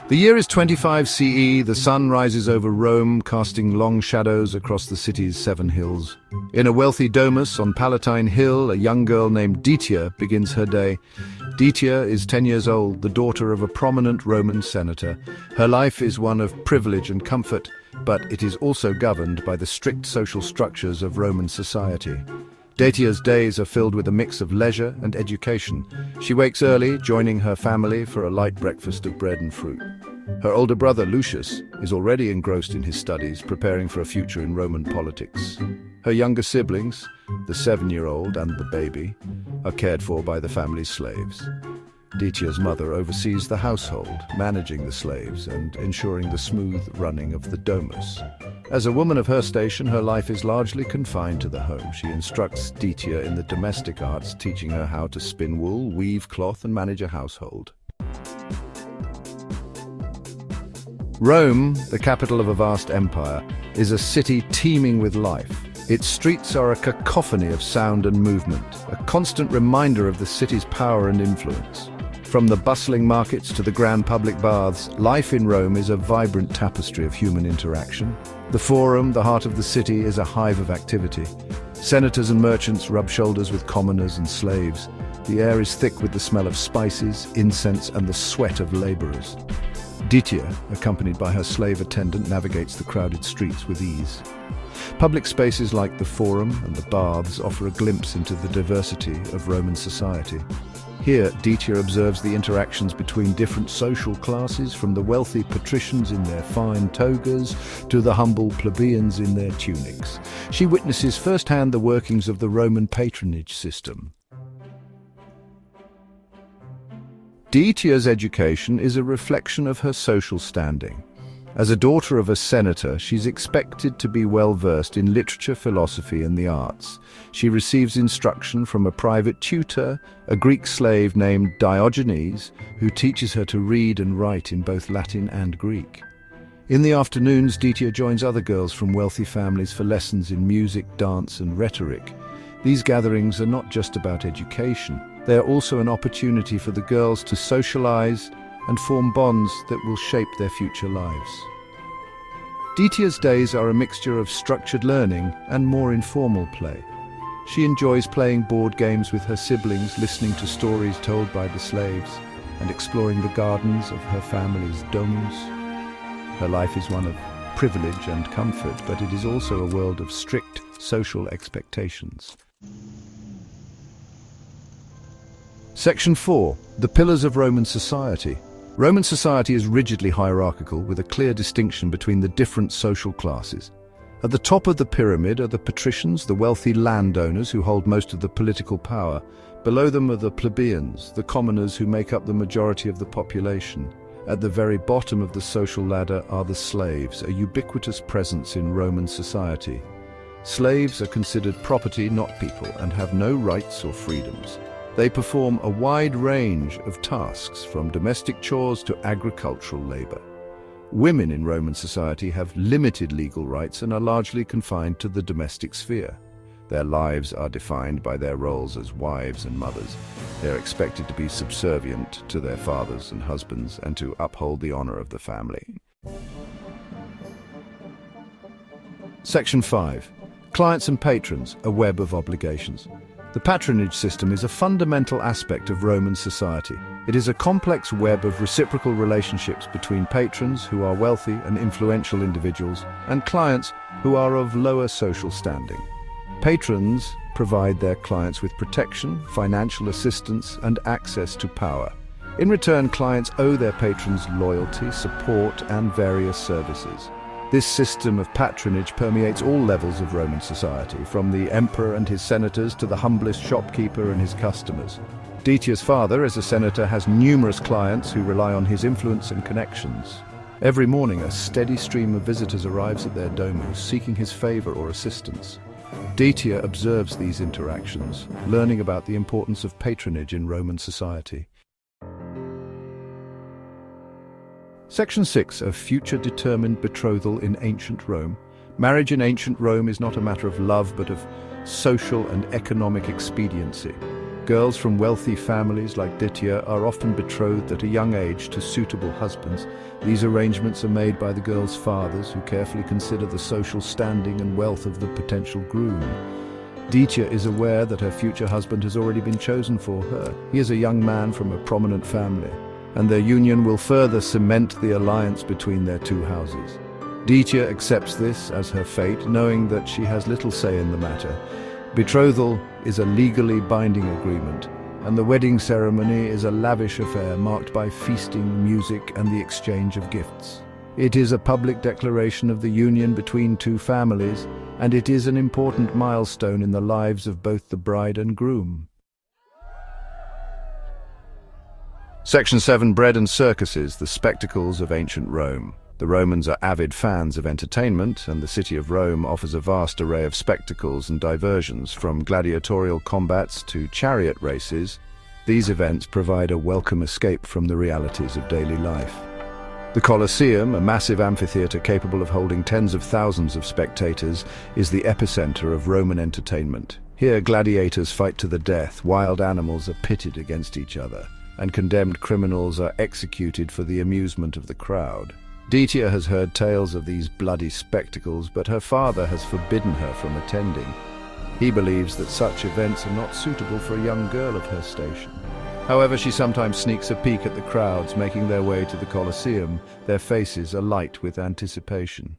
The year is 25 CE, the sun rises over Rome, casting long shadows across the city's 7 hills. In a wealthy domus on Palatine Hill, a young girl named Detia begins her day. Detia is 10 years old, the daughter of a prominent Roman senator. Her life is one of privilege and comfort, but it is also governed by the strict social structures of Roman society. Detia's days are filled with a mix of leisure and education. She wakes early, joining her family for a light breakfast of bread and fruit. Her older brother, Lucius, is already engrossed in his studies, preparing for a future in Roman politics. Her younger siblings, the 7-year-old and the baby, are cared for by the family's slaves. Detia's mother oversees the household, managing the slaves and ensuring the smooth running of the domus. As a woman of her station, her life is largely confined to the home. She instructs Detia in the domestic arts, teaching her how to spin wool, weave cloth, and manage a household. Rome, the capital of a vast empire, is a city teeming with life. Its streets are a cacophony of sound and movement, a constant reminder of the city's power and influence. From the bustling markets to the grand public baths, life in Rome is a vibrant tapestry of human interaction. The Forum, the heart of the city, is a hive of activity. Senators and merchants rub shoulders with commoners and slaves. The air is thick with the smell of spices, incense, and the sweat of laborers. Detia, accompanied by her slave attendant, navigates the crowded streets with ease. Public spaces like the Forum and the baths offer a glimpse into the diversity of Roman society. Here, Detia observes the interactions between different social classes, from the wealthy patricians in their fine togas to the humble plebeians in their tunics. She witnesses firsthand the workings of the Roman patronage system. Detia's education is a reflection of her social standing. As a daughter of a senator, she's expected to be well-versed in literature, philosophy, and the arts. She receives instruction from a private tutor, a Greek slave named Diogenes, who teaches her to read and write in both Latin and Greek. In the afternoons, Detia joins other girls from wealthy families for lessons in music, dance, and rhetoric. These gatherings are not just about education. They are also an opportunity for the girls to socialize and form bonds that will shape their future lives. Detia's days are a mixture of structured learning and more informal play. She enjoys playing board games with her siblings, listening to stories told by the slaves, and exploring the gardens of her family's domus. Her life is one of privilege and comfort, but it is also a world of strict social expectations. Section 4. The Pillars of Roman Society. Roman society is rigidly hierarchical, with a clear distinction between the different social classes. At the top of the pyramid are the patricians, the wealthy landowners who hold most of the political power. Below them are the plebeians, the commoners who make up the majority of the population. At the very bottom of the social ladder are the slaves, a ubiquitous presence in Roman society. Slaves are considered property, not people, and have no rights or freedoms. They perform a wide range of tasks, from domestic chores to agricultural labor. Women in Roman society have limited legal rights and are largely confined to the domestic sphere. Their lives are defined by their roles as wives and mothers. They are expected to be subservient to their fathers and husbands and to uphold the honor of the family. Section 5. Clients and patrons, a web of obligations. The patronage system is a fundamental aspect of Roman society. It is a complex web of reciprocal relationships between patrons, who are wealthy and influential individuals, and clients, who are of lower social standing. Patrons provide their clients with protection, financial assistance, and access to power. In return, clients owe their patrons loyalty, support, and various services. This system of patronage permeates all levels of Roman society, from the emperor and his senators to the humblest shopkeeper and his customers. Detia's father, as a senator, has numerous clients who rely on his influence and connections. Every morning, a steady stream of visitors arrives at their domus, seeking his favor or assistance. Detia observes these interactions, learning about the importance of patronage in Roman society. Section 6 of Future-Determined Betrothal in Ancient Rome. Marriage in ancient Rome is not a matter of love, but of social and economic expediency. Girls from wealthy families like Ditya are often betrothed at a young age to suitable husbands. These arrangements are made by the girl's fathers, who carefully consider the social standing and wealth of the potential groom. Ditya is aware that her future husband has already been chosen for her. He is a young man from a prominent family, and their union will further cement the alliance between their two houses. Ditya accepts this as her fate, knowing that she has little say in the matter. Betrothal is a legally binding agreement, and the wedding ceremony is a lavish affair marked by feasting, music, and the exchange of gifts. It is a public declaration of the union between two families, and it is an important milestone in the lives of both the bride and groom. Section 7. Bread and circuses, the spectacles of ancient Rome. The Romans are avid fans of entertainment, and the city of Rome offers a vast array of spectacles and diversions, from gladiatorial combats to chariot races. These events provide a welcome escape from the realities of daily life. The Colosseum, a massive amphitheater capable of holding tens of thousands of spectators, is the epicenter of Roman entertainment. Here gladiators fight to the death, wild animals are pitted against each other, and condemned criminals are executed for the amusement of the crowd. Ditya has heard tales of these bloody spectacles, but her father has forbidden her from attending. He believes that such events are not suitable for a young girl of her station. However, she sometimes sneaks a peek at the crowds making their way to the Colosseum, their faces alight with anticipation.